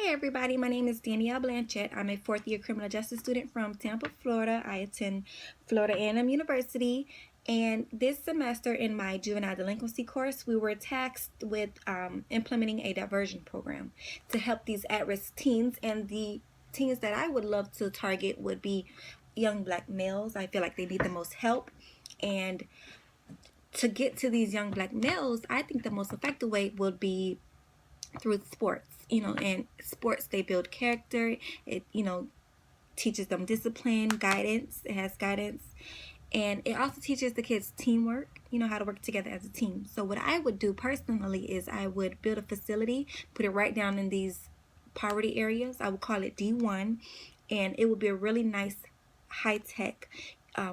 everybody, my name is Danielle Blanchett. I'm a fourth-year criminal justice student from Tampa, Florida. I attend Florida A&M University, and this semester in my Juvenile Delinquency course, we were tasked with implementing a diversion program to help these at-risk teens, and the teens that I would love to target would be young black males. I feel like they need the most help, and to get to these young black males, I think the most effective way would be through sports. And sports, they build character. It teaches them discipline, guidance. It has guidance, and it also teaches the kids teamwork, how to work together as a team. So what I would do personally is I would build a facility, put it right down in these poverty areas. I would call it D1, and it would be a really nice high-tech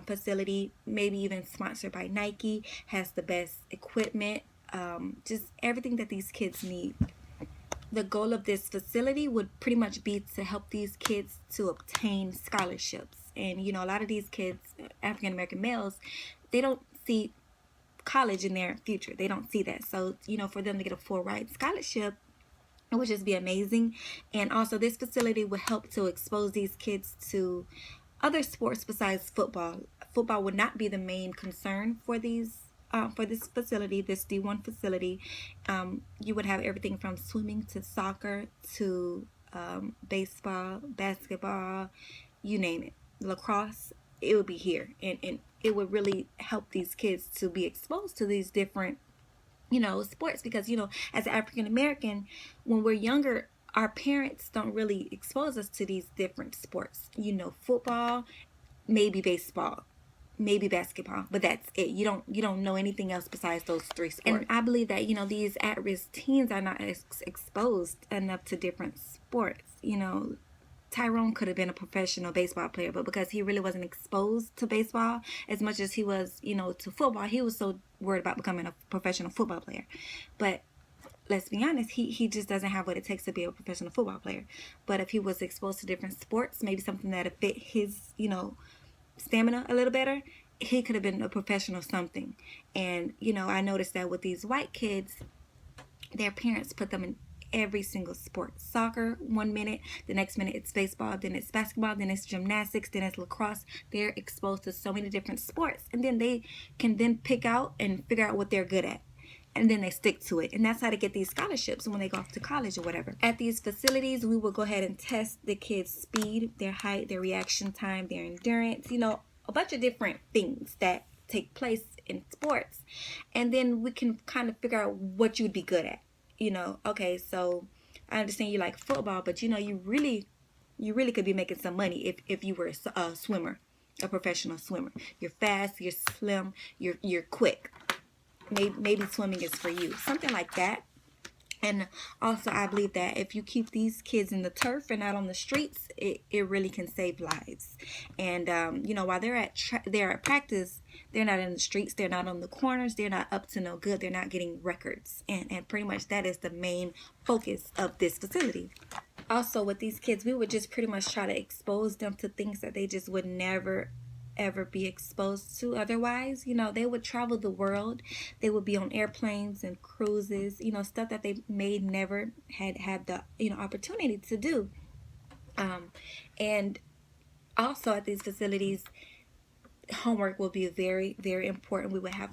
facility, maybe even sponsored by Nike, has the best equipment, just everything that these kids need. The goal of this facility would pretty much be to help these kids to obtain scholarships. And a lot of these kids, African American males, they don't see college in their future. They don't see that. So for them to get a full ride scholarship, it would just be amazing. And also this facility would help to expose these kids to other sports besides football. Football would not be the main concern for these for this facility, this D1 facility. You would have everything from swimming to soccer to baseball, basketball, you name it, lacrosse. It would be here, and it would really help these kids to be exposed to these different sports, because as an African American, when we're younger, our parents don't really expose us to these different sports. Football, maybe baseball, maybe basketball, but that's it. You don't know anything else besides those three sports. And I believe that these at-risk teens are not exposed enough to different sports. Tyrone could have been a professional baseball player, but because he really wasn't exposed to baseball as much as he was to football, he was so worried about becoming a professional football player. But let's be honest, he just doesn't have what it takes to be a professional football player. But if he was exposed to different sports, maybe something that would fit his stamina a little better, he could have been a professional something. And I noticed that with these white kids, their parents put them in every single sport. Soccer 1 minute, the next minute it's baseball, then it's basketball, then it's gymnastics, then it's lacrosse. They're exposed to so many different sports, and then they can then pick out and figure out what they're good at, and then they stick to it. And that's how to get these scholarships when they go off to college or whatever. At these facilities, we will go ahead and test the kids' speed, their height, their reaction time, their endurance, a bunch of different things that take place in sports. And then we can kind of figure out what you would be good at. Okay, so I understand you like football, but you really could be making some money if you were a swimmer, a professional swimmer. You're fast, you're slim, you're quick. Maybe swimming is for you, something like that. And also, I believe that if you keep these kids in the turf and not on the streets, it really can save lives. And while they're at practice, they're not in the streets, they're not on the corners, they're not up to no good, they're not getting records, and pretty much that is the main focus of this facility. Also, with these kids, we would just pretty much try to expose them to things that they just would never ever be exposed to otherwise. They would travel the world, they would be on airplanes and cruises, stuff that they may never had the opportunity to do. And also at these facilities, homework will be very, very important. We would have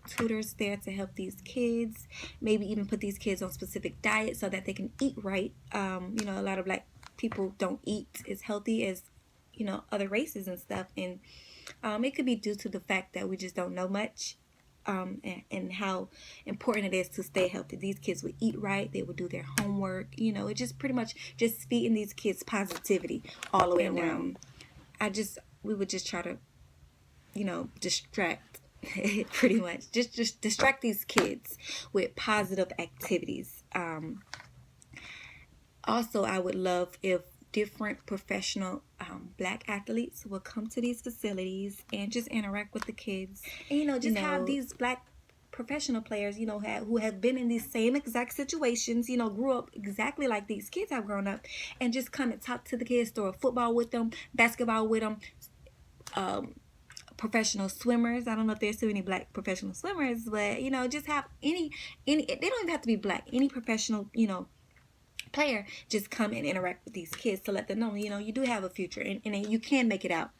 tutors there to help these kids, maybe even put these kids on specific diets so that they can eat right. A lot of black people don't eat as healthy as other races and stuff, and it could be due to the fact that we just don't know much, and how important it is to stay healthy. These kids would eat right, they would do their homework, it just pretty much just feeding these kids positivity all the way around. We would just try to distract pretty much just distract these kids with positive activities. Also, I would love if different professional black athletes will come to these facilities and just interact with the kids, and have these black professional players who have been in these same exact situations, grew up exactly like these kids have grown up, and just come and talk to the kids, throw a football with them, basketball with them, professional swimmers. I don't know if there's too many black professional swimmers, but just have any they don't even have to be black, any professional player, just come and interact with these kids to let them know, you know, you do have a future, and you can make it out.